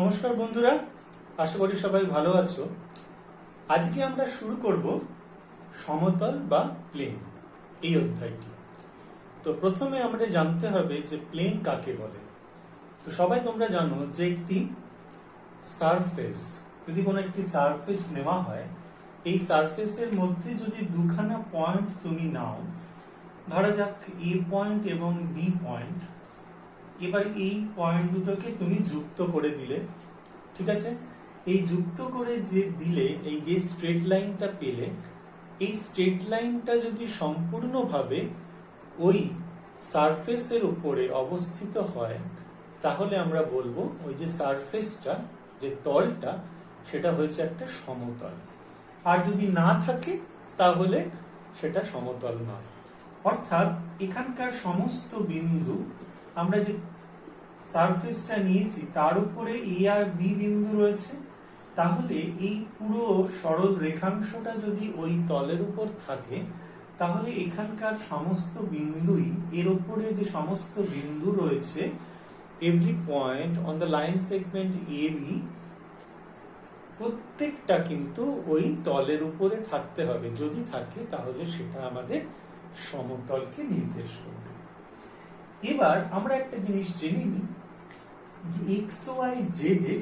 নমস্কার বন্ধুরা, আশা করি সবাই ভালো আছো। আজকে আমরা শুরু করব সমতল বা প্লেন এই অধ্যায়টি। তো প্রথমে আমাদের জানতে হবে যে প্লেন কাকে বলে। তো সবাই তোমরা জানো যে একটি সারফেস, যদি কোনো একটি সারফেস নেওয়া হয়, এই সারফেসের মধ্যে যদি দুখানা পয়েন্ট তুমি নাও, ধরা যাক এ পয়েন্ট এবং বি পয়েন্ট, এবার এই পয়েন্ট দুটোকে তুমি যুক্ত করে দিলে, ঠিক আছে। এই যুক্ত করে যে দিলে, এই যে স্ট্রেট লাইনটা পেলে, এই স্ট্রেট লাইনটা যদি সম্পূর্ণভাবে ওই সারফেসের উপরে অবস্থিত হয়, তাহলে আমরা বলবো ওই যে সারফেসটা, যে তলটা, সেটা হয়েছে একটা সমতল। আর যদি না থাকে তাহলে সেটা সমতল নয়। অর্থাৎ এখানকার সমস্ত বিন্দু, আমরা যে সারফেসটা নিয়েছি তার উপরে এ আর বি বিন্দু রয়েছে, তাহলে এই পুরো সরল রেখাংশটা যদি ওই তলের উপর থাকে, তাহলে এখানকার সমস্ত বিন্দুই, এর উপরে যে সমস্ত বিন্দু রয়েছে, every point on the line segment A B, প্রত্যেকটা কিন্তু ওই তলের উপরে থাকতে হবে। যদি থাকে তাহলে সেটা আমাদের সমতলকে নির্দেশ করবে। এবার আমরা একটা জিনিস জেনে নিই, এক্স ওয়াই জেড এর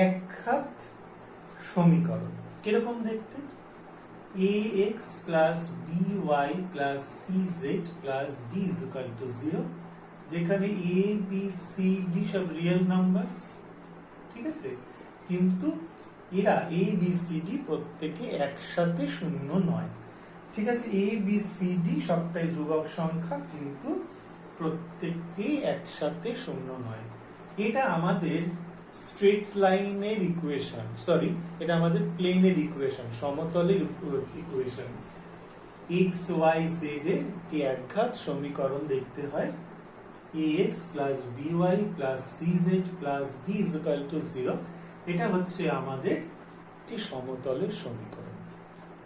একঘাত সমীকরণ কিরকম দেখতে। A X plus B Y plus C Z plus D is equal to 0, যেখানে এ বি সি ডি সব রিয়েল নাম্বারস, ঠিক আছে। কিন্তু এরা এ বি সি ডি প্রত্যেকে একসাথে শূন্য নয়, ঠিক আছে। এ বি সি ডি সবটাই ধ্রুবক সংখ্যা, কিন্তু প্রত্যেককেই একসাথে শূন্য নয়। এটা আমাদের স্ট্রেট লাইনের ইকুয়েশন, সরি, এটা আমাদের প্লেনের ইকুয়েশন, সমতলের ইকুয়েশন। এক্স ওয়াই জেড এর একটি একঘাত সমীকরণ দেখতে হয়, ax plus by plus cz plus d is equal to 0। এটা হচ্ছে আমাদের একটি সমতলের সমীকরণ।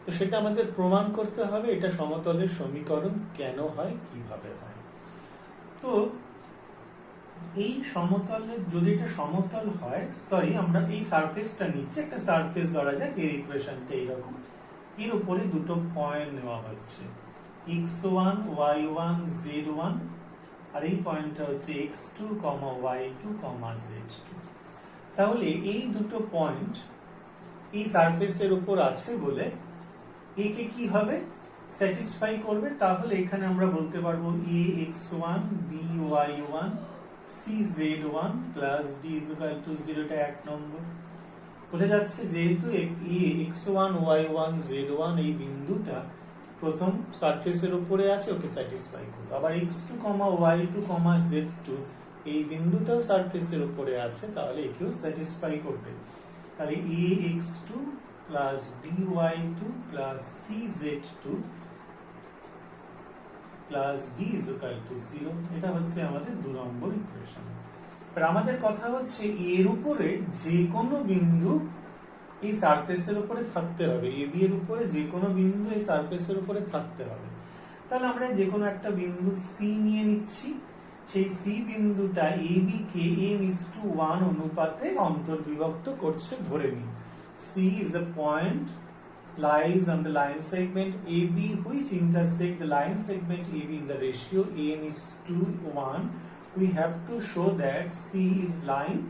তো সেটা আমাদের প্রমাণ করতে হবে এটা সমতলের সমীকরণ কেন হয়, কিভাবে হয়। তো এই সমতলের, যদি এটা সমতল হয়, সরি, আমরা এই সারফেসটা নিচ্ছি, একটা সারফেস ধরা যাক, এর ইকুয়েশনটা এইরকম। এর উপরে দুটো পয়েন্ট নেওয়া হচ্ছে, x1 y1 z1, আর এই পয়েন্টটা হচ্ছে x2, y2, z2। তাহলে এই দুটো পয়েন্ট এই সারফেসের উপর আছে বলে একে কি হবে, স্যাটিসফাই করবে। তাহলে এখানে আমরা বলতে পারবো ax1 by1 cz1 plus d is equal to 0, টা 1 নম্বর। বোঝা যাচ্ছে যেহেতু x1 y1 z1 এই বিন্দুটা প্রথম সারফেসের উপরে আছে, ওকে স্যাটিসফাই করবে। আবার x2, y2, z2 এই বিন্দুটাও সারফেসের উপরে আছে, তাহলে একেও স্যাটিসফাই করবে। তাহলে ax2 plus by2 plus cz2 plus d is equal to 0, এটা হচ্ছে আমাদের 2 নম্বর ইকুয়েশন। আর আমাদের কথা হচ্ছে এর উপরে যে কোনো বিন্দু এই সারফেসের উপরে থাকতে হবে, এ বি এর উপরে যে কোনো বিন্দু এই সারফেসের উপরে থাকতে হবে। তাহলে আমরা যে কোনো একটা বিন্দু সি নিয়ে নিচ্ছি, সেই সি বিন্দুটা এ বি কে m:1 অনুপাতে অন্তর্বিভক্ত করছে ধরে নিই। C is a point lies on the line segment AB which intersect the line segment AB in the ratio m:1. We have to show that C is lying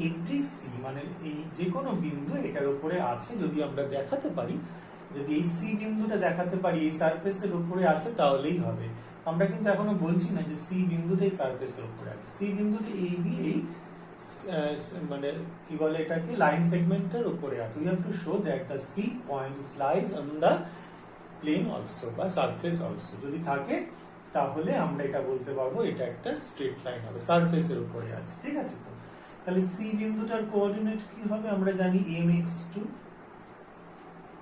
every C, মানে এই যে কোনো বিন্দু এটার উপরে আছে। যদি আমরা দেখাতে পারি, যদি এই সি বিন্দুটা দেখাতে পারি এই সারফেসের উপরে আছে, তাহলেই হবে। আমরা কিন্তু এখনো বলছি না যে সি বিন্দুটা এই সারফেসের উপরে আছে। সি বিন্দুটা এই বি এই মানে কি বলে এটাকে, লাইন সেগমেন্টের উপরে আছে। We have to show that the C point lies on the plane also বা সারফেস অলসো। যদি থাকে তাহলে আমরা এটা বলতে পারবো এটা একটা স্ট্রেট লাইন হবে, সারফেসের উপরে আছে, ঠিক আছে। তো তাহলে সি বিন্দুটার কোঅর্ডিনেট কি হবে, আমরা জানি mx2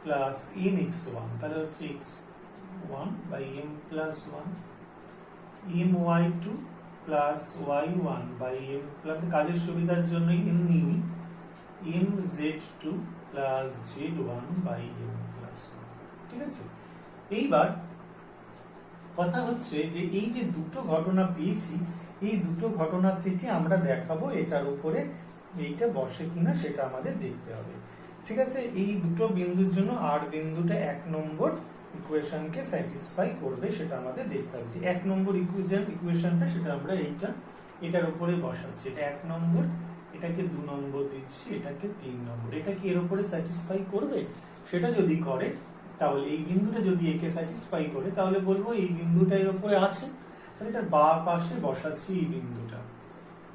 প্লাস nx1, তাহলে হচ্ছে x1 by m plus 1, my2 plus y1 by m plus, কাজের সুবিধার জন্য m নিই, mz2 plus z1 by m plus 1, ঠিক আছে। এইবার কথা হচ্ছে যে এই যে দুটো ঘটনা পেয়েছি, এই দুটো ঘটনা থেকে আমরা দেখাবো এটার উপরে এইটা বসে কিনা সেটা আমাদের দেখতে হবে। ঠিক আছে, এই দুটো বিন্দুর জন্য আর বিন্দুটা 1 নম্বর ইকুয়েশনকে স্যাটিসফাই করবে সেটা আমাদের দেখতে হবে। 1 নম্বর ইকুয়েশনটা সেটা আমরা এটার উপরে বসাচ্ছি। এটা 1 নম্বর, এটাকে 2 নম্বর দিচ্ছি, এটাকে 3 নম্বর। এটা কি এর উপরে স্যাটিসফাই করবে? সেটা যদি করে তাহলে এই বিন্দুটা যদি একে স্যাটিসফাই করে তাহলে বলবো এই বিন্দুটা এর উপরে আছে। তাহলে এটা বাঁ পাশে বসাচ্ছি এই বিন্দুটা,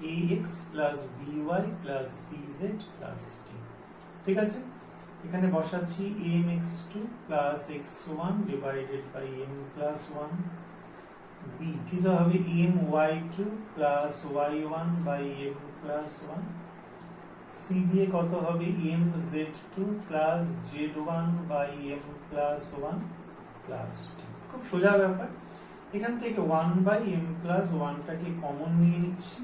ax plus by plus cz plus d। ঠিক আছে, এখানে বসাচ্ছি mx2 plus x1 divided by m plus 1, b কি হবে my2 plus y1 by m plus 1, c দিয়ে কত হবে mz2 plus z1 by m plus 1 plus d। খুব সোজা ব্যাপার। এখান থেকে 1 by m plus 1 টাকে কমন নিয়ে নিচ্ছি।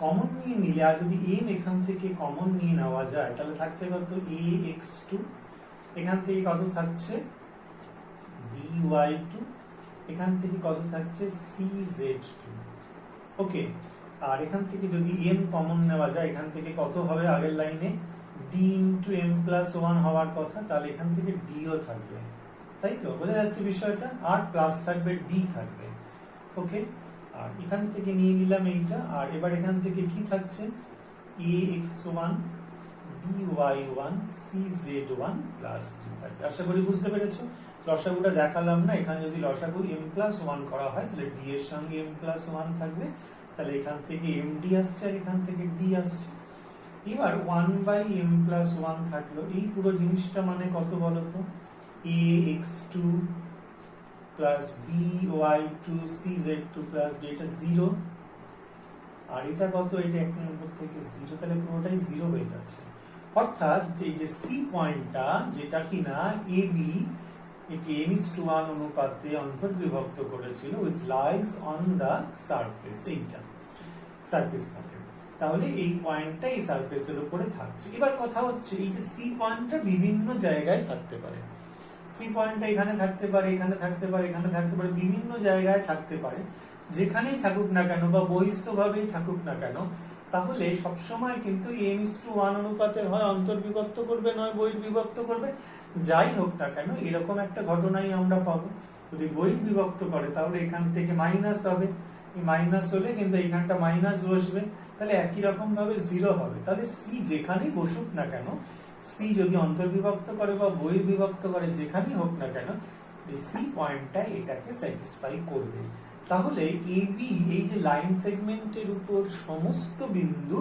কমন নিয়ে নিলে আর যদি m এখান থেকে কমন নিয়ে নেওয়া যায় তাহলে থাকছে কত ax2, এখান থেকে কত থাকছে by2, এখান থেকে কত থাকছে cz2। ওকে, আর এখান থেকে যদি m কমন নেওয়া যায় এখান থেকে কত হবে আগের লাইনে d into m plus 1 হওয়ার কথা, তাহলে এখান থেকে d ও থাকবে। তাই তো বোঝা যাচ্ছে বিষয়টা, আর প্লাস থাকবে d থাকবে। ওকে, আর এখান থেকে নিয়ে নিলাম এইটা, আর এবার এখান থেকে কি থাকছে ax1 by1 cz1 plus d থাকবে। আশা করি বুঝতে পেরেছো। লসাগুটা দেখালাম না, এখানে যদি লসাগু m plus 1 করা হয় তাহলে d এর সঙ্গে m plus 1 থাকবে, তাহলে এখান থেকে md আসছে আর এখান থেকে d আসছে। এবার 1 by m plus 1 থাকলো, এই পুরো জিনিসটা মানে কত বলতো ax2 plus by2 cz2 plus d, এটা 0, আর এটা কত এটা 1 নম্বর থেকে 0, তাহলে পুরোটাই 0 হয়ে যাচ্ছে। অর্থাৎ এই যে সি পয়েন্টটা যেটা কিনা ab একে m:1 অনুপাতে অন্তর্বিভক্ত করেছিল, which lies on the surface, এইটা সারফেস থাকে, তাহলে এই পয়েন্টটা এই সারফেসের উপরে থাকছে। এবার কথা হচ্ছে এই যে সি পয়েন্টটা বিভিন্ন জায়গায় থাকতে পারে। সি পয়েন্টটা এখানে থাকতে পারে, এখানে থাকতে পারে, এখানে থাকতে পারে, বিভিন্ন জায়গায় থাকতে পারে। যেখানেই থাকুক না কেন বা বহিস্থভাবেই থাকুক না কেন, তাহলে সবসময় কিন্তু m:1 অনুপাতে হয় অন্তর্বিভক্ত করবে নয় বহির্বিভক্ত করবে। যাই হোক না কেন এরকম একটা ঘটনাই আমরা পাবো। যদি বহির্বিভক্ত করে তাহলে এখান থেকে মাইনাস হবে, এই মাইনাস হলে কিন্তু এইখানটা মাইনাস বসবে, তাহলে একই রকম ভাবে 0 হবে। তাহলে সি যেখানেই বসুক না কেন, সি যদি অন্তর্বিভক্ত করে বা বহির্বিভক্ত করে যেখানেই হোক না কেন, এই সি পয়েন্টটা এটাকে স্যাটিসফাই করবে। তাহলে এবি এই যে লাইন সেগমেন্টের উপর সমস্ত বিন্দু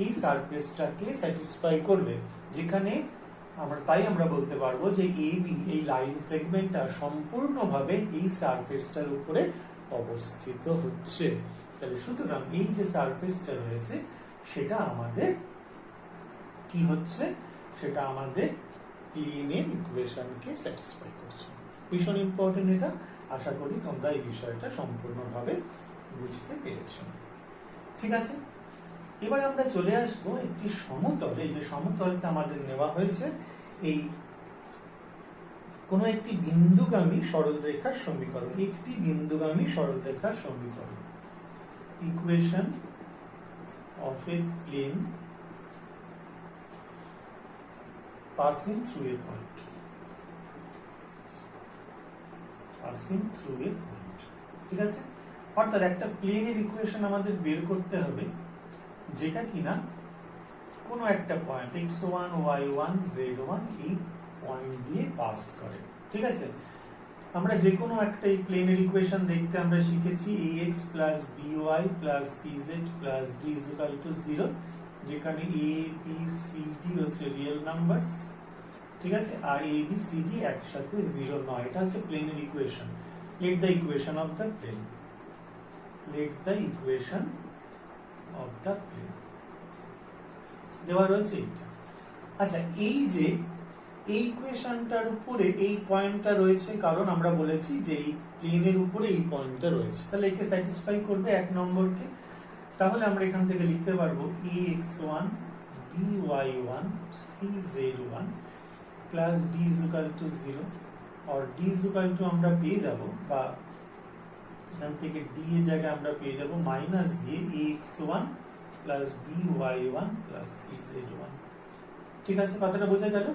এই সারফেসটাকে স্যাটিসফাই করবে, যেখানে তাই আমরা বলতে পারবো যে এবি এই লাইন সেগমেন্টটা সম্পূর্ণভাবে এই সারফেসটার উপরে অবস্থিত হচ্ছে। তাহলে সুতরাং এই যে সারফেসটা রয়েছে সেটা আমাদের কি হচ্ছে, সেটা আমাদের প্লেনের ইকুয়েশনকে স্যাটিসফাই করছে। ভীষণ ইম্পর্টেন্ট এটা। আশা করি তোমরা এই বিষয়টা সম্পূর্ণভাবে বুঝতে পেরেছো। ঠিক আছে, এবার আমরা চলে আসবো একটি সমতল। এই যে সমতলটা আমাদের নেওয়া হয়েছে এই কোন একটি বিন্দুগামী সরলরেখার সমীকরণ, একটি বিন্দুগামী সরলরেখার সমীকরণ, equation of a plane passing through a point, passing through a point. ঠিক আছে, অর্থাৎ একটা প্লেনের ইকুয়েশন আমাদের বের করতে হবে যেটা কিনা কোনো একটা পয়েন্ট x1 y1 z1 এই পয়েন্ট দিয়ে পাস করে। ঠিক আছে, আমরা যে কোনো একটা এই প্লেনের ইকুয়েশন দেখতে আমরা শিখেছি ax plus by plus cz plus d is equal to 0, যেখানে a b c d হচ্ছে রিয়েল নাম্বারস। ঠিক আছে, আর a b c d একসাথে 0 নয়, এটা হচ্ছে প্লেনের equation. Let the equation of the plane, let the equation of the plane দেওয়া রয়েছে এটা। আচ্ছা, এই যে এই ইকুয়েশনটার উপরে এই পয়েন্টটা রয়েছে, কারণ আমরা বলেছি যে এই প্লেনের উপরে এই পয়েন্টটা রয়েছে, তাহলে একে স্যাটিসফাই করবে 1 নম্বরকে। তাহলে আমরা এখান থেকে লিখতে পারবো ax1 by1 cz1 plus d is equal to 0, और d is equal to আমরা পেয়ে যাব, বা এখান থেকে d এর জায়গায় আমরা পেয়ে যাব মাইনাস দিয়ে ax1 plus by1 plus cz1। ঠিক আছে, কথাটা বোঝা গেল?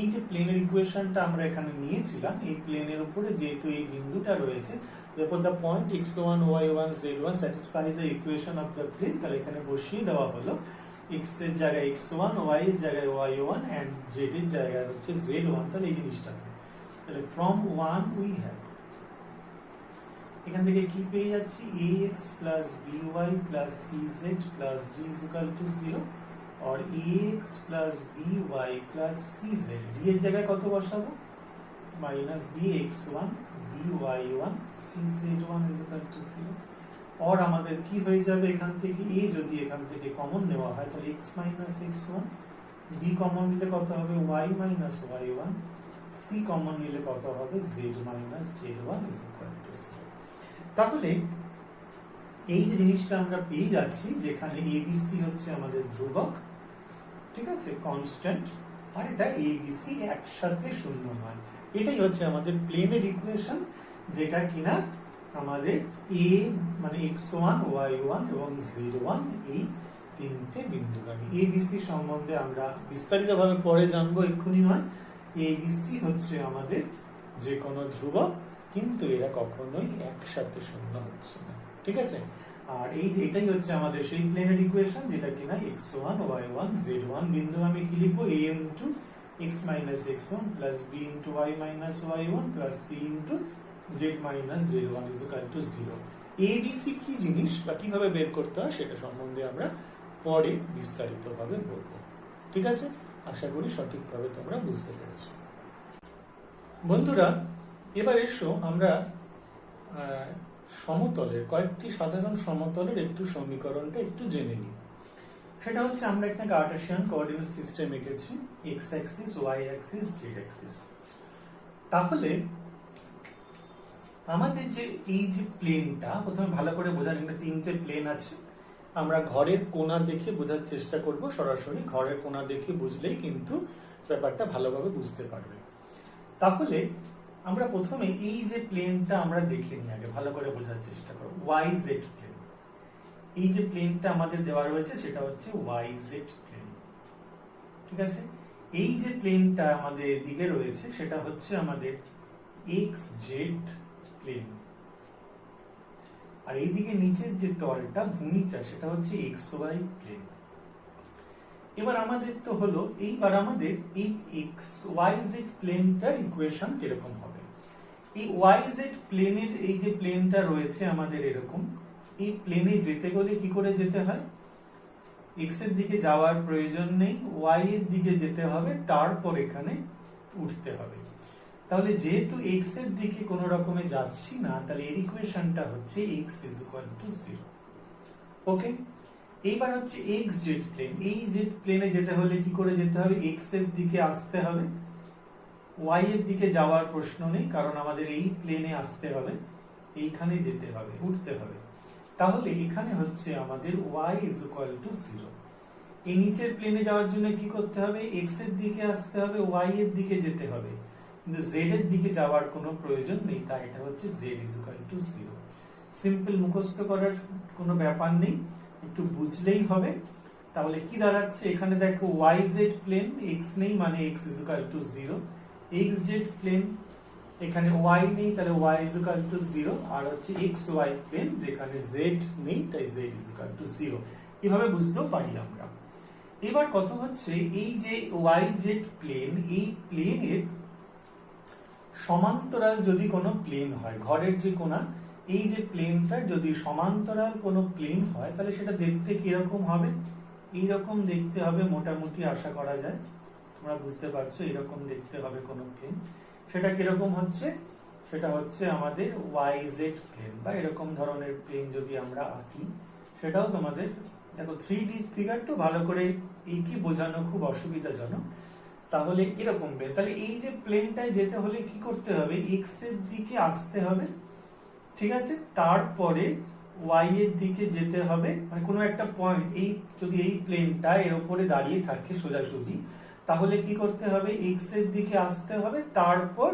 এই যে প্লেনের ইকুয়েশনটা আমরা এখানে নিয়েছিলাম, এই প্লেনের উপরে যেহেতু এই বিন্দুটা রয়েছে, therefore the point x1 y1 z1 satisfy the equation of the plane, তাহলে এখানে বসিয়ে দেওয়া হলো x এর জায়গায় x1, y এর জায়গায় y1 and z এর জায়গায় হচ্ছে z1। তাহলে এই জিনিসটা তাহলে from 1 we have, এখান থেকে কি পেয়ে যাচ্ছি, ax plus by plus cz plus d is equal to 0, और ax plus by plus cz, d এর জায়গায় কত বসাবো, মাইনাস দিয়ে x1 by1 cz1 is equal to 0, और আমাদের কি হয়ে যাবে, এখান থেকে a যদি এখান থেকে কমন নেওয়া হয় তাহলে x minus x1, b common নিলে কত হবে y minus y1, c common নিলে কত হবে z minus z1 is equal to 0। তাহলে এই যে জিনিসটা আমরা পেয়ে যাচ্ছি, যেখানে abc হচ্ছে আমাদের ধ্রুবক, ঠিক আছে, কনস্ট্যান্ট, আর এটা abc একসাথে শূন্য নয়, এটাই হচ্ছে আমাদের প্লেনের ইকুয়েশন, যেটা কিনা আমাদের a মানে x1 y1 এবং z1 এই তিনটে বিন্দুগামী। abc সম্বন্ধে আমরা বিস্তারিতভাবে পরে জানবো, এক্ষুনি নয়। abc হচ্ছে আমাদের যে কোনো ধ্রুবক, কিন্তু এরা কখনোই একসাথে শূন্য হচ্ছে না, ঠিক আছে। আর এটাই হচ্ছে আমাদের সেই প্লেনের ইকুয়েশন, যেটা কিনা x1 y1 z1 বিন্দুগামী কি লিখবো, a into x minus x1 plus b into y minus y1 plus c into z minus z1 is equal to 0। abc কি জিনিস বা কিভাবে বের করতে হয় সেটা সম্বন্ধে আমরা পরে বিস্তারিতভাবে বলবো, ঠিক আছে। আশা করি সঠিকভাবে তোমরা বুঝতে পেরেছো। বন্ধুরা, এবার এসো আমরা সমতলের কয়েকটি সাধারণ সমতলের একটু সমীকরণটা একটু জেনে নিই। সেটা হচ্ছে আমরা এখানে কার্টেসিয়ান কোঅর্ডিনেট সিস্টেম এঁকেছি, x Axis, y Axis, z Axis. তাহলে আমাদের যে এই যে প্লেনটা, প্রথমে ভালো করে বোঝার, এখানে তিনটে প্লেন আছে, আমরা ঘরের কোণা দেখে বোঝার চেষ্টা করব, সরাসরি ঘরের কোণা দেখে বুঝলেই কিন্তু ব্যাপারটা ভালোভাবে বুঝতে পারবে। তাহলে আমরা প্রথমে এই যে প্লেনটা আমরা দেখে নিই, আগে ভালো করে বোঝার চেষ্টা করব, yz প্লেন। এই যে প্লেনটা আমাদের দেওয়া রয়েছে সেটা হচ্ছে yz প্লেন, ঠিক আছে। এই যে প্লেনটা আমাদের দিকে রয়েছে সেটা হচ্ছে আমাদের xz প্লেন, আর এইদিকে নিচের যে তলটা ভূমিটা সেটা হচ্ছে xy প্লেন। এবার আমাদের তো হলো, এইবার আমাদের এই xyz প্লেনটার ইকুয়েশন কিরকম হবে। এই yz প্লেনের এই যে প্লেনটা রয়েছে আমাদের এরকম, এই প্লেনে যেতে গেলে কি করে যেতে হয়, x এর দিকে যাওয়ার প্রয়োজন নেই, y এর দিকে যেতে হবে, তারপর এখানে উঠতে হবে। তাহলে যেহেতু x এর দিকে কোনো রকমে যাচ্ছি না, তাহলে এর ইকুয়েশনটা হচ্ছে x is equal to 0। ওকে, এইবার হচ্ছে xz প্লেন, এই z প্লেনে যেতে হলে কি করে যেতে হবে, x এর দিকে আসতে হবে, y এর দিকে যাওয়ার প্রশ্ন নেই, কারণ আমাদের এই প্লেনে আসতে হবে, এইখানে যেতে হবে, উঠতে হবে। তাহলে এখানে হচ্ছে আমাদের y is equal to 0। এই নিচের প্লেনে যাওয়ার জন্য কি করতে হবে, x এর দিকে আসতে হবে, y এর দিকে যেতে হবে, কিন্তু z এর দিকে যাওয়ার কোনো প্রয়োজন নেই, তাই এটা হচ্ছে z is equal to 0। Simple, মুখস্থ করার কোনো ব্যাপার নেই, একটু বুঝলেই হবে। তাহলে কি দাঁড়াচ্ছে, এখানে দেখো yz প্লেন, x নেই মানে x is equal to 0, xz plane, এখানে y নেই তাহলে y is equal to 0, আর হচ্ছে xy প্লেন যেখানে z নেই তাই z is equal to 0। এভাবে বুঝতেও পারি আমরা। এবার কত হচ্ছে, এই যে yz প্লেন, এই প্লেনের সমান্তরাল যদি কোনো প্লেন হয়, ঘরের যে কোণা, এই যে প্লেনটার যদি সমান্তরাল কোনো প্লেন হয় তাহলে সেটা দেখতে কিরকম হবে, এইরকম দেখতে হবে মোটামুটি, আশা করা যায় তোমরা বুঝতে পারছো, এরকম দেখতে হবে কোনো প্লেন। সেটা কিরকম হচ্ছে, সেটা হচ্ছে আমাদের yz প্লেন, বা এরকম ধরনের প্লেন যদি আমরা আঁকি, সেটাও তোমাদের দেখো 3D ফিগার তো ভালো করে এই কি বোঝানো খুব অসুবিধাজনক। তাহলে এরকম প্লেন, তাহলে এই যে প্লেনটায় যেতে হলে কি করতে হবে, x এর দিকে আসতে হবে, ঠিক আছে, তারপরে y এর দিকে যেতে হবে, মানে কোনো একটা পয়েন্ট, এই যদি এই প্লেনটা এর উপরে দাঁড়িয়ে থাকে সোজাসুজি, তাহলে কি করতে হবে, x এর দিকে আসতে হবে, তারপর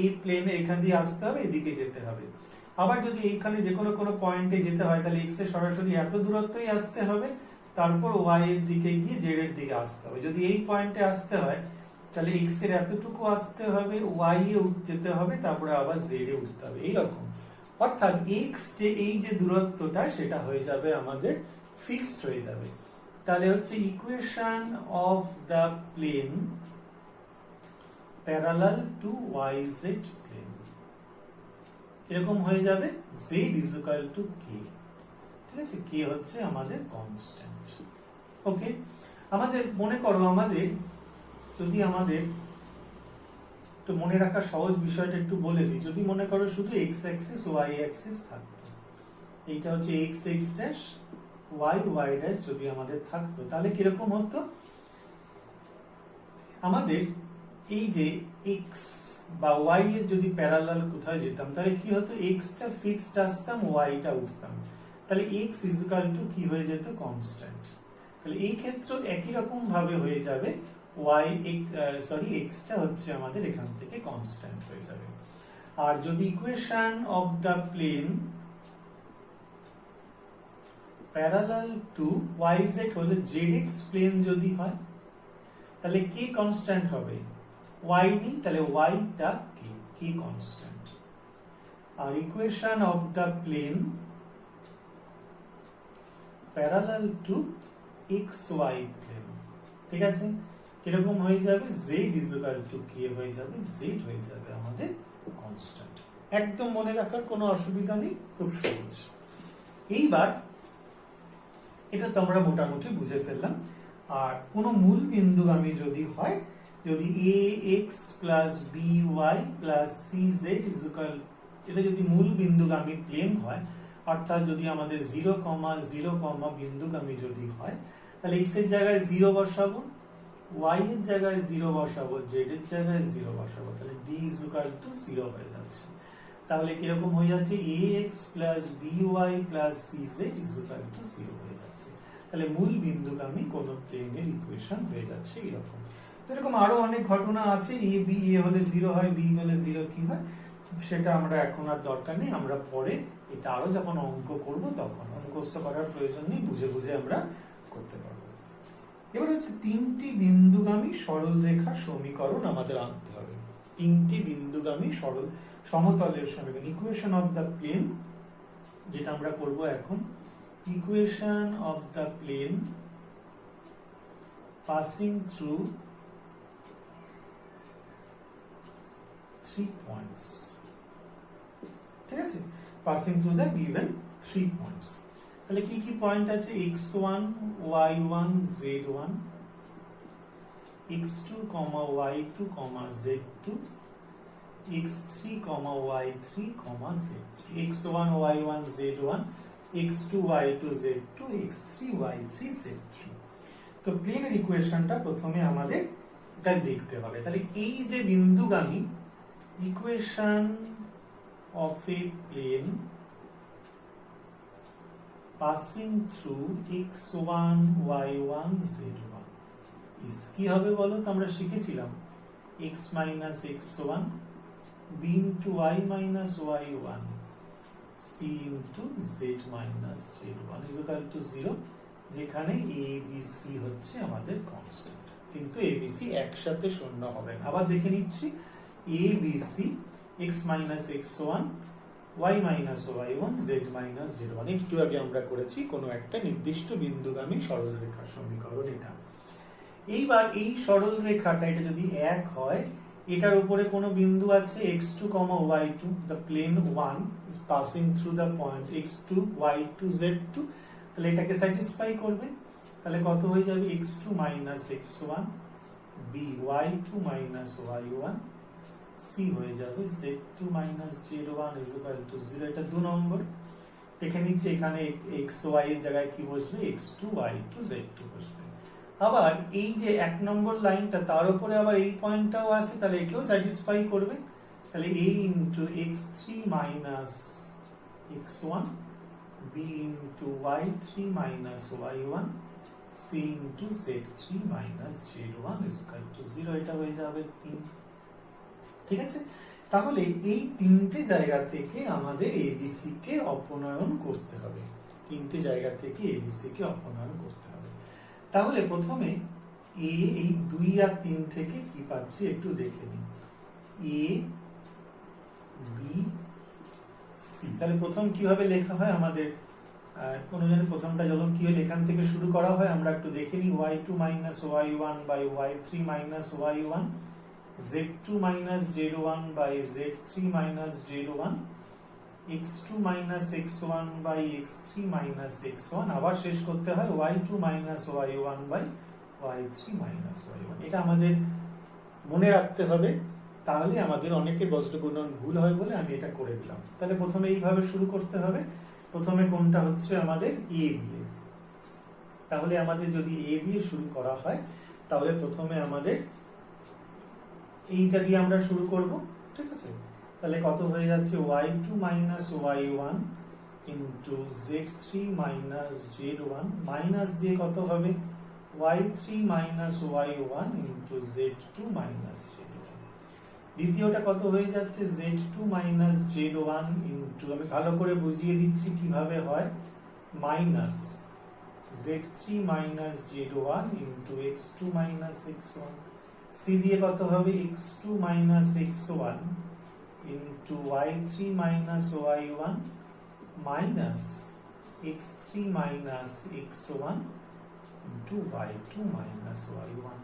এই প্লেনে এখান দিয়ে আসতে হবে, এদিকে যেতে হবে। আবার যদি এইখানে যে কোনো পয়েন্টে যেতে হয় তাহলে x এর সরাসরি এত দূরত্বই আসতে হবে, তারপর ওয়াই এর দিকে গিয়ে জেড এর দিকে আসতে হবে। যদি এই পয়েন্টে আসতে হয় তাহলে এক্স এর এতটুকু আসতে হবে, ওয়াই এ যেতে হবে, তারপরে আবার জেড এ উঠতে হবে, এইরকম। অর্থাৎ এক্স যে এই যে দূরত্বটা সেটা হয়ে যাবে আমাদের ফিক্সড হয়ে যাবে। তাহলে হচ্ছে equation of the plane parallel to Y Z plane এরকম হয়ে যাবে z is equal to k। ঠিক আছে, k হচ্ছে আমাদের কনস্ট্যান্ট। ওকে, আমাদের মনে করো আমাদের যদি আমাদের একটু মনে রাখার সহজ বিষয়টা একটু বলে দিই। যদি মনে করো শুধু x অ্যাক্সিস y অ্যাক্সিস থাকতো, এইটা হচ্ছে x x dash y y dash যদি আমাদের থাকতো, তাহলে কিরকম হতো? আমাদের এই যে x বা y এর যদি প্যারালাল কোথায় যেতাম তাহলে কি হতো? x টা ফিক্সড আসতাম, y টা উঠতাম, তাহলে x ইজ ইকুয়াল টু কি হয়ে যেত? কনস্ট্যান্ট। তাহলে এই ক্ষেত্রে একই রকম ভাবে হয়ে যাবে, x টা হচ্ছে আমাদের এখান থেকে কনস্ট্যান্ট হয়ে যাবে। আর যদি equation of the plane parallel to Y Z হলে জেড এক্স প্লেন যদি হয় তাহলে কি কনস্ট্যান্ট হবে? y নেই, তাহলে y টা কি কনস্ট্যান্ট। আর equation of the plane parallel to X Y plane, ঠিক আছে, কিরকম হয়ে যাবে? z is equal to k হয়ে যাবে, z হয়ে যাবে আমাদের কনস্ট্যান্ট। একদম মনে রাখার কোনো অসুবিধা নেই, খুব সহজ। এইবার এটা তো আমরা মোটামুটি বুঝে ফেললাম। আর কোনো মূল বিন্দুগামী যদি হয়, যদি ax plus by plus cz is equal, এটা যদি মূল বিন্দুগামী প্লেন হয়, অর্থাৎ যদি আমাদের 0, 0 বিন্দুগামী যদি হয়, তাহলে x এর জায়গায় 0 বসাবো, y এর জায়গায় 0 বসাবো, z এর জায়গায় 0 বসাবো, তাহলে d ইজ ইকুয়াল টু 0 হয়ে যাচ্ছে। তাহলে কিরকম হয়ে যাচ্ছে? ax plus by plus cz is equal to 0 হয়ে যাচ্ছে। তাহলে মূল বিন্দুগামী কোন প্লেনের ইকুয়েশন হয়ে যাচ্ছে এরকম। এরকম আরো অনেক ঘটনা আছে, a হলে 0 হয়, b হলে 0 কি হয় সেটা আমরা এখন আর দরকার নেই, আমরা পরে এটা আরো যখন অঙ্ক করব তখন মুখস্থ করার প্রয়োজন নেই, বুঝে বুঝে আমরা করতে পারবো। এবার হচ্ছে তিনটি বিন্দুগামী সরল রেখা সমীকরণ আমাদের আনতে হবে। তিনটি বিন্দুগামী সরল সমতলের সমীকরণ, ইকুয়েশন অফ দ্য প্লেন, যেটা আমরা করব এখন। Equation of the plane passing through 3 points, ঠিক আছে, passing through the given 3 points। তাহলে কি কি পয়েন্ট আছে? x1 y1 z1, x2 y2 z2, x3 y3 z3, x1 y1 z1, x2 y2 z2, x3 y3 z3। তো প্লেনের ইকুয়েশনটা প্রথমে আমাদের এটা দেখতে হবে। তাহলে এই যে বিন্দুগামী equation of a plane passing through x1 y1 z1 is কি হবে বলো তো? আমরা শিখেছিলাম x minus x1 b into y minus y1 c into z minus z1 is equal to 0, যেখানে a b c হচ্ছে আমাদের কনস্ট্যান্ট। কিন্তু a b c একসাথে শূন্য হবে না। আবার দেখে নিচ্ছি, a b c x minus x1 y minus y1 z minus z1 একটু আগে আমরা করেছি কোনো একটা নির্দিষ্ট বিন্দুগামী সরলরেখা সমীকরণ এটা। এইবার এই সরলরেখাটা এটা যদি এক হয়, এটার উপরে কোনো বিন্দু আছে x2, y2, the plane 1 is passing through the point x2 y2 z2, তাহলে এটাকে স্যাটিসফাই করবে। তাহলে কত হয়ে যাবে? x2 minus x1 b y2 minus y1 c হয়ে যাবে z2 minus z1 is equal to 0। এটা 2 নম্বর। দেখে নিচ্ছি এখানে x y এর জায়গায় কি বসবে? x2 y2 z2 বসবে। আবার এই যে 1 নম্বর লাইনটা তার উপরে আবার এই পয়েন্টটাও আছে, তাহলে একেও স্যাটিসফাই করবে। তাহলে a into x3 minus x1 b into y3 minus y1 c into z3 minus z1 is equal to 0। এটা হয়ে যাবে 3। ঠিক আছে, তাহলে এই তিনটে জায়গা থেকে আমাদের ABC কে অপনয়ন করতে হবে। তিনটে জায়গা থেকে ABC কে অপনয়ন করতে হবে। তাহলে প্রথমে এ এই 2 আর 3 থেকে কি পাচ্ছি একটু দেখে নিই। এ বি সি, তাহলে প্রথম কিভাবে লেখা হয় আমাদের কোন জনের প্রথমটা যখন কি হয় এখান থেকে শুরু করা হয়, আমরা একটু দেখে নিই। y2 minus y1 by y3 minus y1, z2 minus z1 by z3 minus z1, x2 minus x1 by x3 minus x1, আবার শেষ করতে হয় y2 minus y1 by y3 minus y1। এটা আমাদের মনে রাখতে হবে, তাহলে আমাদের অনেকের বজ্র গুণন ভুল হয় বলে আমি এটা করে দিলাম। তাহলে প্রথমে এইভাবে শুরু করতে হবে। প্রথমে কোনটা হচ্ছে আমাদের এ দিয়ে, তাহলে আমাদের যদি এ দিয়ে শুরু করা হয় তাহলে প্রথমে আমাদের এইটা দিয়ে আমরা শুরু করব, ঠিক আছে। তাহলে কত হয়ে যাচ্ছে y2 minus y1 into z3 minus z1, minus দিয়ে কত হবে y3 minus y1 into z2 minus z1। দ্বিতীয়টা কত হয়ে যাচ্ছে z2 minus z1 into, আমি ভালো করে বুঝিয়ে দিচ্ছি কিভাবে হয়, minus z3 minus z1 into x2 minus x1। C দিয়ে কত হবে x2 minus x1 into y3 minus y1 minus x3 minus x1 into y2 minus y1।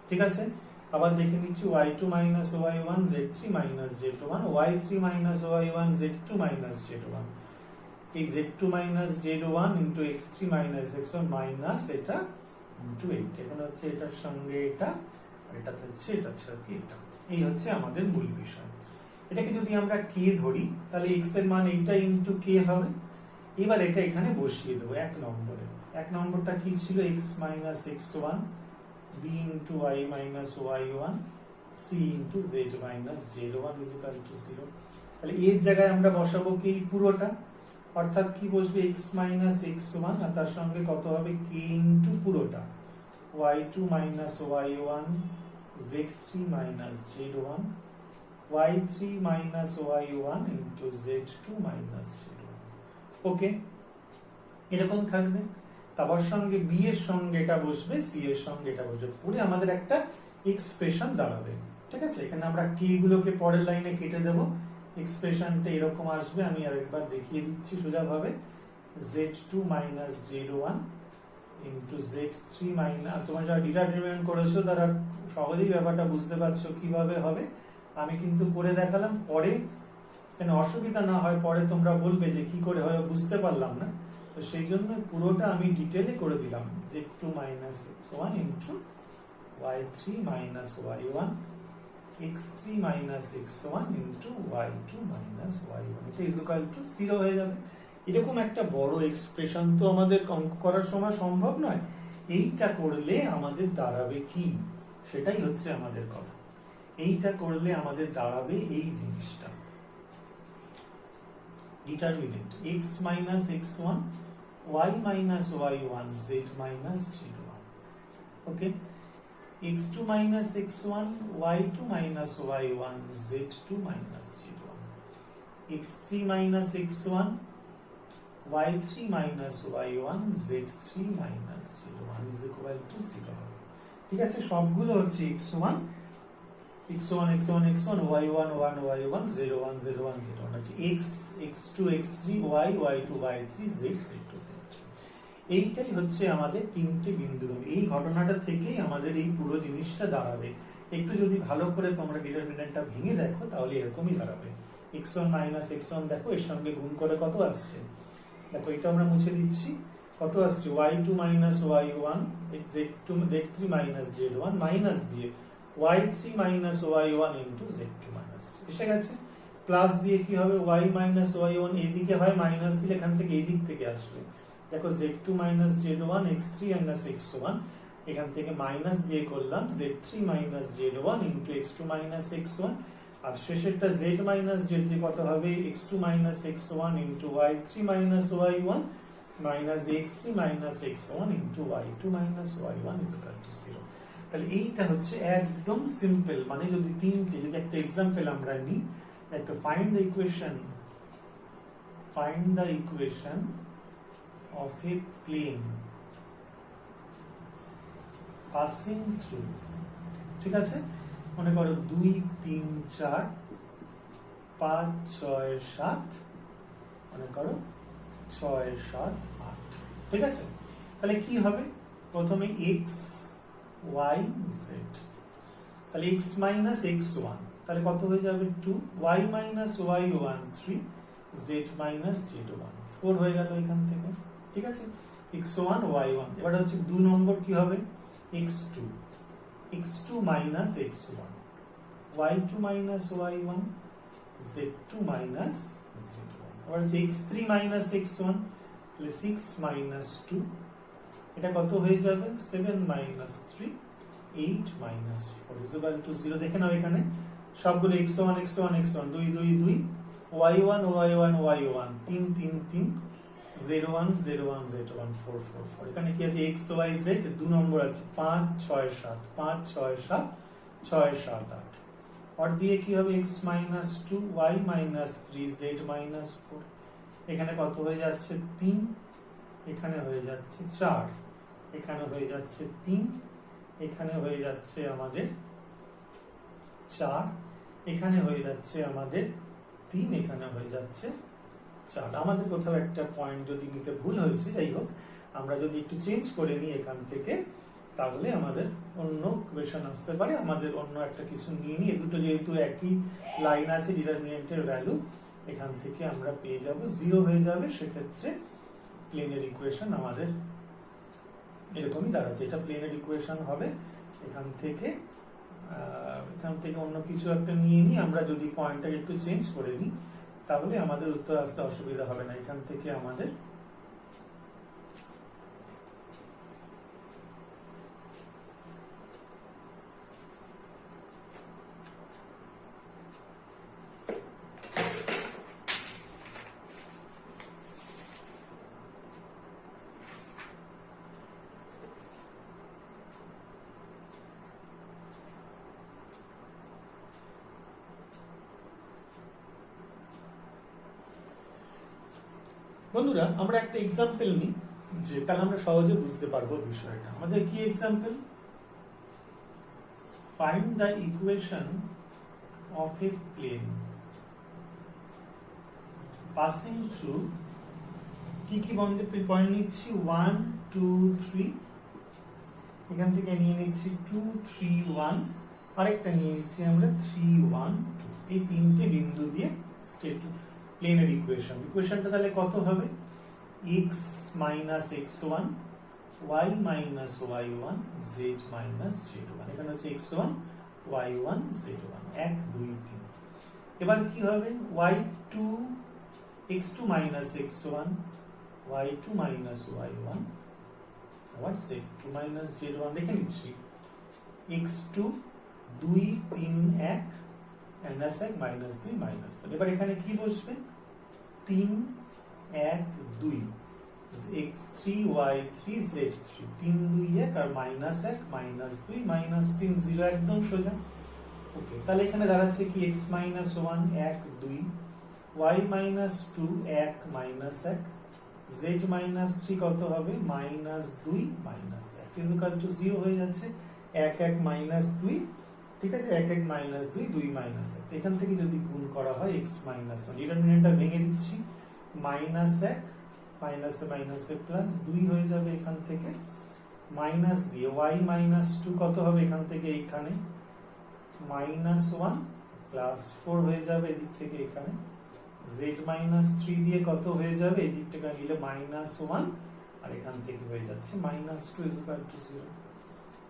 ঠিক আছে, আবার দেখে নিচ্ছি y2 minus y1 z3 minus z1, y3 minus y1 z2 minus z1, এই z2 minus z1 into x3 minus x1 minus এটা into 8। এখন হচ্ছে এটার সঙ্গে এটা, এটা হচ্ছে এটা সাথে এটা, এই হচ্ছে আমাদের মূল বিষয়। এটাকে যদি আমরা k ধরি তাহলে x এর মান এইটা ইনটু k হবে। এবার এটা এখানে বসিয়ে দেবো এক নম্বরে। এক নম্বরটা কি ছিল x minus x1, b into y minus y1, c into z minus z1 is equal to 0। তাহলে এর জায়গায় আমরা বসাবো কি পুরোটা, অর্থাৎ কি বসবে x minus x1 আর তার সঙ্গে কত হবে k into পুরোটা y2 minus y1 z3 minus z1, y3 minus y1 into z2 minus z1। ওকে, এরকম থাকবে। তারপর সঙ্গে b এর সঙ্গে এটা বসবে, c এর সঙ্গে এটা বসবে, পুরো আমাদের একটা এক্সপ্রেশন দাঁড়াবে। ঠিক আছে, এখানে আমরা কি গুলোকে পরের লাইনে কেটে দেব, এক্সপ্রেশনটা এরকম আসবে। আমি আরেকবার দেখিয়ে দিচ্ছি সোজাভাবে, z2 minus z1 into z3 minus, তোমরা যারা ডিটারমিনেন্ট করেছো তারা সহজেই ব্যাপারটা বুঝতে পারছো কিভাবে হবে। আমি কিন্তু করে দেখালাম, পরে কেন অসুবিধা না হয় পরে তোমরা বলবে যে কি করে হয় বুঝতে পারলাম না, তো সেই জন্য পুরোটা আমি ডিটেলে করে দিলাম। z2 minus x1 into y3 minus y1, x3 minus x1 into y2 minus y1, এটা is equal to 0 হয়ে যাবে। এরকম একটা বড় এক্সপ্রেশন তো আমাদের অঙ্ক করার সময় সম্ভব নয়। এইটা করলে আমাদের দাঁড়াবে কি, সেটাই হচ্ছে আমাদের কথা। এইটা করলে আমাদের দাঁড়াবে এই জিনিসটা, determinant x minus x1, y minus y1, z minus z1। Okay, x2 minus x1, y2 minus y1, z2 minus z1, x3 minus x1, y3 minus y1, z3 minus z1 is equal to 0 হবে। ঠিক আছে, সবগুলো হচ্ছে x1 x1 x1 x1, y1 1 y1, 0 1 0 1 0 1 হচ্ছে x x2 x3 y y2 y3 z z2 z3। এইটাই হচ্ছে আমাদের তিনটে বিন্দু। এই ঘটনাটা থেকেই আমাদের এই পুরো জিনিসটা দাঁড়াবে। একটু যদি ভালো করে তোমরা ডিটারমিনেন্টটা ভেঙে দেখো তাহলে এরকমই দাঁড়াবে। x1 minus x1 দেখো, এর সঙ্গে গুণ করে কত আসছে, দেখো এটা আমরা মুছে দিচ্ছি, কত আসছে y2 minus y1, z3 minus z1 minus দিয়ে y3 minus y1 into z2 minus, এসে গেছে। প্লাস দিয়ে কি হবে y minus y1, এদিকে হয় মাইনাস দিলে এখান থেকে এই দিক থেকে আসবে। দেখো z2 minus z1, x3 minus x1, এখান থেকে মাইনাস দিয়ে করলাম z3 minus z1 into x2 minus x1, আর শেষেরটা z minus z3 কত হবে x2 minus x1 into y3 minus y1 minus x3 minus x1 into y2 minus y1 is equal to 0। তাহলে এইটা হচ্ছে একদম সিম্পল। মানে যদি তিনটে, যদি একটা এক্সাম্পল আমরা নিই, একটা find the equation of a plane passing through, ঠিক আছে? মনে করো 2 3 4 5 6 7, মনে করো 6 7 8, ঠিক আছে? তাহলে কি হবে? প্রথমে x y z, তাহলে x মাইনাস x1, তাহলে কত হয়ে যাবে 2, y minus y1 3, z minus z1 4 হয়ে গেল এখান থেকে, ঠিক আছে? x1 y1, এবার হচ্ছে 2 নম্বর কি হবে? x2 minus x1, y2 minus y1, z2 minus z1, এবার হচ্ছে x3 মাইনাস x1, তাহলে 6 মাইনাস 2, এটা কত হয়ে যাবে? 7 minus 3, 8 minus 4 is equal to 0। দেখে নাও এখানে সবগুলো x1 x1 x1, 2 2 2, y1 y1 y1, 3 3 3, z1 z1 z1, 4 4 4। এখানে কি আছে? x y z 2 নম্বর আছে 5 6 7, 5 6 7, 6 7 8, আর দিয়ে কি হবে? x minus 2, y minus 3, z minus 4, এখানে কত হয়ে যাচ্ছে? 3, এখানে হয়ে যাচ্ছে 4, এখানে হয়ে যাচ্ছে 3, এখানে হয়ে যাচ্ছে আমাদের 4, এখানে হয়ে যাচ্ছে আমাদের 3, এখানে হয়ে যাচ্ছে 4। আমাদের কোথাও একটা পয়েন্ট যদি নিতে ভুল হয়েছে, যাই হোক আমরা যদি একটু চেঞ্জ করে নিই এখান থেকে, তাহলে আমাদের অন্য কোয়েশ্চেন আসতে পারে। আমাদের অন্য একটা কিছু নিয়ে নিই, দুটো যেহেতু একই লাইন আছে, ডিটারমিনেন্টের ভ্যালু এখান থেকে আমরা পেয়ে যাব 0 হয়ে যাবে। সেক্ষেত্রে প্লেনের ইকুয়েশন আমাদের এরকমই দাঁড়াচ্ছে, এটা প্লেনের ইকুয়েশন হবে। এখান থেকে অন্য কিছু একটা নিয়ে নিই, আমরা যদি পয়েন্টটাকে একটু চেঞ্জ করে নিই তাহলে আমাদের উত্তর আসতে অসুবিধা হবে না। এখান থেকে আমাদের বন্ধুরা আমরা একটা এক্সাম্পল নিই, যে তাহলে আমরা সহজে বুঝতে পারবো বিষয়টা। আমাদের কি example? Find the equation of a plane passing through, কি কি পয়েন্ট নিচ্ছি? 1 2 3, এখান থেকে নিয়ে নিচ্ছি 2 3 1, আরেকটা নিয়ে নিচ্ছি আমরা 3 1 2, এই তিনটে বিন্দু দিয়ে স্টেট প্লেনের ইকুয়েশনটা তাহলে কত হবে? x minus x1, y minus y1, z minus z1, এখানে হচ্ছে x1 y1 z1, 1 2 3। এবার কি হবে? y2 x2 minus x1, y2 minus y1, আবার z2 মাইনাস z1। দেখে নিচ্ছি x2 2 3 1, মাইনাস 1 মাইনাস 2 মাইনাস 3। এবার এখানে কি বসবে? 3 1 2, x3 y3 z3, 3 2 1 আর মাইনাস 1 মাইনাস 2 মাইনাস 3 0, একদম সোজা। ওকে, তাহলে এখানে দাঁড়াচ্ছে কি? x minus 1 1 2, y minus 2 1 minus 1, z minus 3 কত হবে? Minus 2 minus 1 is equal to 0 হয়ে যাচ্ছে। 1 1 মাইনাস 2, ঠিক আছে? 1 1 মাইনাস 2 2 মাইনাস 1, এখান থেকে যদি গুণ করা হয় x মাইনাস 1, ডিটারমিনেন্টটা ভেঙে দিচ্ছি, মাইনাস 1 মাইনাসে মাইনাসে প্লাস 2 হয়ে যাবে। এখান থেকে মাইনাস দিয়ে y মাইনাস 2 কত হবে? এখান থেকে এখানে মাইনাস 1 প্লাস 4 হয়ে যাবে এদিক থেকে এখানে, z মাইনাস 3 দিয়ে কত হয়ে যাবে? এদিক থেকে নিলে মাইনাস 1, আর এখান থেকে হয়ে যাচ্ছে মাইনাস 2 ইজ ইকুয়াল টু 0,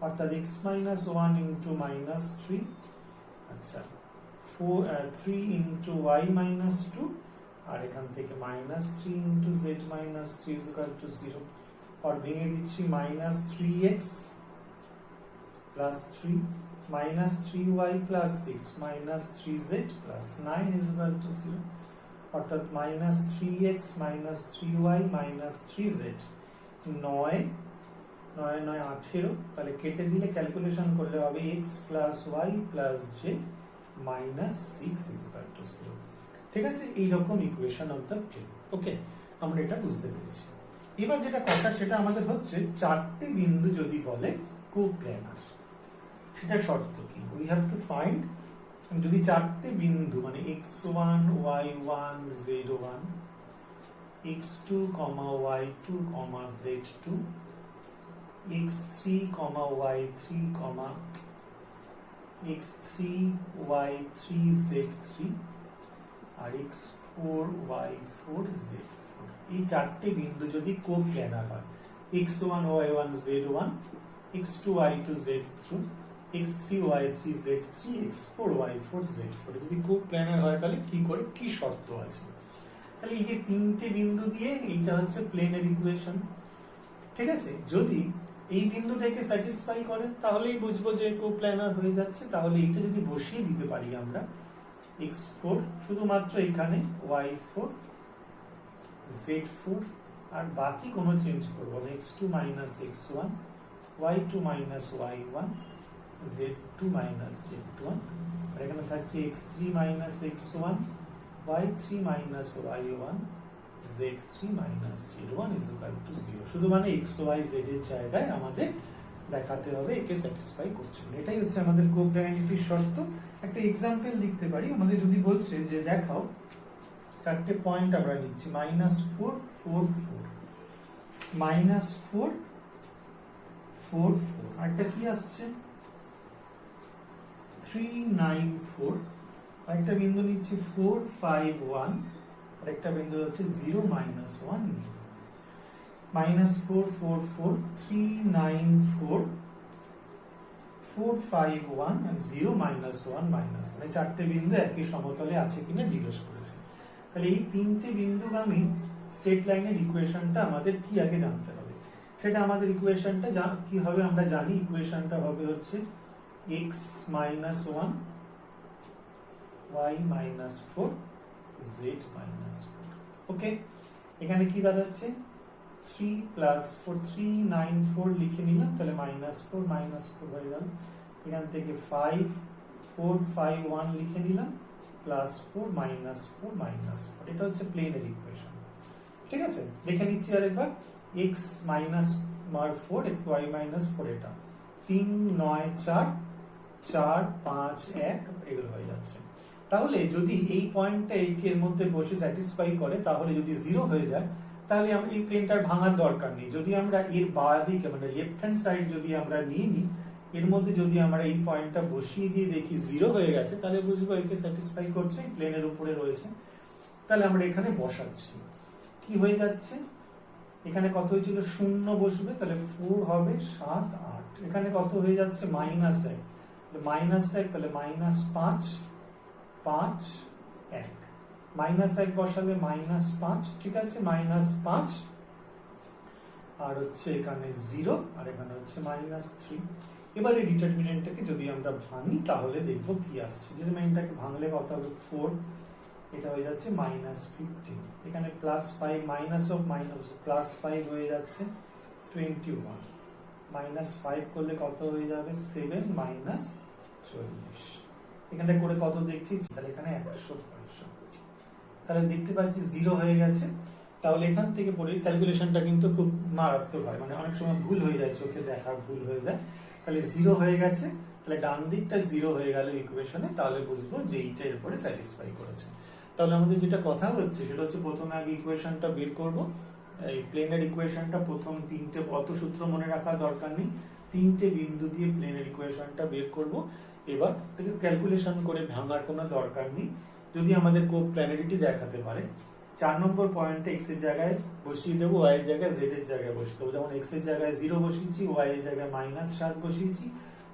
অর্থাৎ x মাইনাস 1 ইন্টু মাইনাস 3, আচ্ছা 3 ইন্টু y মাইনাস 2, আর এখান থেকে minus 3 into z minus 3 is equal to 0, আর ভেঙে দিচ্ছি minus 3x plus 3 minus 3y plus 6 minus 3z plus 9 is equal to 0, অর্থাৎ minus 3x minus 3y minus 3z, 9 9 9 18, তাহলে কেটে দিলে calculation করলে হবে x plus y plus z minus 6 is equal to 0। ঠিক আছে, এইরকম ইকুয়েশন অফ দ্য প্লেন। ওকে, আমরা এটা বুঝতে পেরেছি। এবার যেটা কথা সেটা আমাদের হচ্ছে চারটে বিন্দু যদি বলে কোপ্ল্যানার। সেটা শর্ত কি? উই হ্যাভ টু ফাইন্ড, যদি চারটে বিন্দু মানে x1 y1 z1 x2 y2 z2 x3 y3 x3 y3 z3 আর x4 y4 z4, এই চারটে বিন্দু যদি কোপ্ল্যানার হয়, x1 y1 z1 x2 y2 z2 x3 y3 z3 x4 y4 z4, যদি কোপ্ল্যানার হয় তাহলে কি শর্ত আছে? তাহলে এই যে তিনটে বিন্দু দিয়ে এইটা হচ্ছে প্লেনের ইকুয়েশন, ঠিক আছে? যদি এই বিন্দুটাকে স্যাটিসফাই করে তাহলেই বুঝবো যে কোপ্ল্যানার হয়ে যাচ্ছে। তাহলে এইটা যদি বসিয়ে দিতে পারি আমরা, x4 শুধুমাত্র এখানে y4 z4 আর বাকি কোনো চেঞ্জ করবো না, x2 minus x1 y2 minus y1 z2 minus z1, আর এখানে থাকছে x3 minus x1 y3 minus y1 z3 minus z1 is equal to 0। শুধু মানে x y z এর জায়গায় আমাদের দেখাতে হবে একে স্যাটিসফাই করছে। এটাই হচ্ছে আমাদের কোপ্ল্যানারিটির শর্ত। একটা এক্সাম্পল লিখতে পারি, আমাদের যদি বলছে যে দেখাও চারটে পয়েন্ট আমরা নিচ্ছি -4 4 4 -4 4 4, আরেকটা কি আসছে 3 9 4, আরেকটা বিন্দু নিচ্ছি 4 5 1, আরেকটা বিন্দু হচ্ছে 0 -1 -4 4 4 3 9 4 4 5 1 0 -1 -1, এই চারটে বিন্দু একই সমতলে আছে কিনা জিজ্ঞেস করেছে। তাহলে এই তিনটে বিন্দুগামী স্ট্রেট লাইনের ইকুয়েশনটা আমাদের কি আগে জানতে হবে। সেটা আমাদের ইকুয়েশনটা কি হবে আমরা জানি, ইকুয়েশনটা হবে হচ্ছে x -1 y -4 z -4। ওকে, এখানে কি দাঁড়াচ্ছে 3 + 4 3 9 4 লিখে নিলাম, তাহলে -4 -4 হয়ে গেল। এখান থেকে 5 4 5 1 লিখে নিলাম, +4 -4 -4, এটা হচ্ছে প্লেনের ইকুয়েশন। ঠিক আছে, লিখে নিচ্ছি আরেকবার, x -4 y -4, এটা 3 9 4 4 5 1 এগুলো হয়ে যাচ্ছে। তাহলে যদি এই পয়েন্টটা এর মধ্যে বসে স্যাটিসফাই করে, তাহলে যদি 0 হয়ে যায় তাহলে আমরা এই প্লেনটার ভাঙার দরকার নেই। যদি আমরা এর বাঁ দিকে মানে লেফট হ্যান্ড সাইড যদি আমরা নিয়ে নিই, এর মধ্যে যদি আমরা এই পয়েন্টটা বসিয়ে দিয়ে দেখি 0 হয়ে গেছে, তাহলে বুঝবো একে স্যাটিসফাই করছে, প্লেনের উপরে রয়েছে। তাহলে আমরা এখানে বসাচ্ছি, কি হয়ে যাচ্ছে এখানে কত হয়েছিল 0 বসবে, তাহলে 4 হবে 7 8, এখানে কত হয়ে যাচ্ছে -1 -1, তাহলে -5 5 1, -1 বসালে -5, ঠিক আছে, -5 আর হচ্ছে এখানে 0 আর এখানে হচ্ছে -3। এবারে ডিটারমিনেন্টটাকে যদি আমরা ভাঙি তাহলে দেখবো কি আসছে। ডিটারমিনেন্টটাকে ভাঙলে কত হবে 4, এটা হয়ে যাচ্ছে -15, এখানে +5 +5 হয়ে যাচ্ছে 21, -5 করলে কত হয়ে যাবে 7 -40, এখানটা করে কত দেখছি, তাহলে এখানে 165, তাহলে দেখতে পাচ্ছি 0 হয়ে গেছে। তাহলে এখান থেকে পরে ক্যালকুলেশনটা কিন্তু খুব মারাত্মক হয়, মানে অনেক সময় ভুল হয়ে যায়, চোখে দেখার ভুল হয়ে যায়। তাহলে 0 হয়ে গেছে, তাহলে ডান দিকটা 0 হয়ে গেল ইকুয়েশনে, তাহলে বুঝবো যে এইটা এর উপরে স্যাটিসফাই করেছে। তাহলে আমাদের যেটা কথা হচ্ছে সেটা হচ্ছে প্রথমে আগে ইকুয়েশনটা বের করব। এই প্লেনের ইকুয়েশনটা প্রথম তিনটে, অত সূত্র মনে রাখার দরকার নেই, তিনটে বিন্দু দিয়ে প্লেনের ইকুয়েশনটা বের করব। এবার থেকে ক্যালকুলেশন করে ভাঙার কোনো দরকার নেই। যদি আমাদের কোপ্ল্যানারিটি দেখাতে পারে, 4 নম্বর পয়েন্টে x এর জায়গায় বসিয়ে দেবো, y এর জায়গায় z এর জায়গায় বসিয়ে দেবো। যেমন x এর জায়গায় 0 বসিয়েছি, y এর জায়গায় -7 বসিয়েছি,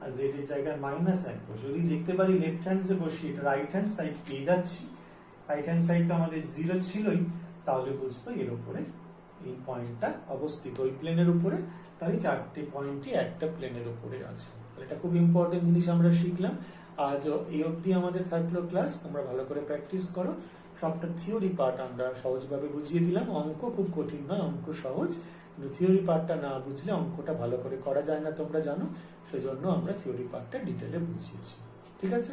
আর z এর জায়গায় -1 বসিয়ে। যদি দেখতে পারি লেফট হ্যান্ডে বসিয়ে এটা রাইট হ্যান্ড সাইড পেয়ে যাচ্ছি, রাইট হ্যান্ড সাইড তো আমাদের 0 ছিলই, তাহলে বুঝবো এর উপরে এই পয়েন্টটা অবস্থিত, ওই প্লেনের উপরে। তাই চারটে পয়েন্টই একটা প্লেনের উপরে আছে। এটা খুব ইম্পর্টেন্ট জিনিস আমরা শিখলাম। আজ এই অবধি আমাদের থাকলো ক্লাস, তোমরা ভালো করে প্র্যাকটিস করো। সবটা থিওরি পার্ট আমরা সহজভাবে বুঝিয়ে দিলাম। অঙ্ক খুব কঠিন নয়, অঙ্ক সহজ, কিন্তু থিওরি পার্টটা না বুঝলে অঙ্কটা ভালো করে করা যায় না, তোমরা জানো। সেজন্য আমরা থিওরি পার্টটা ডিটেলে বুঝিয়েছি। ঠিক আছে।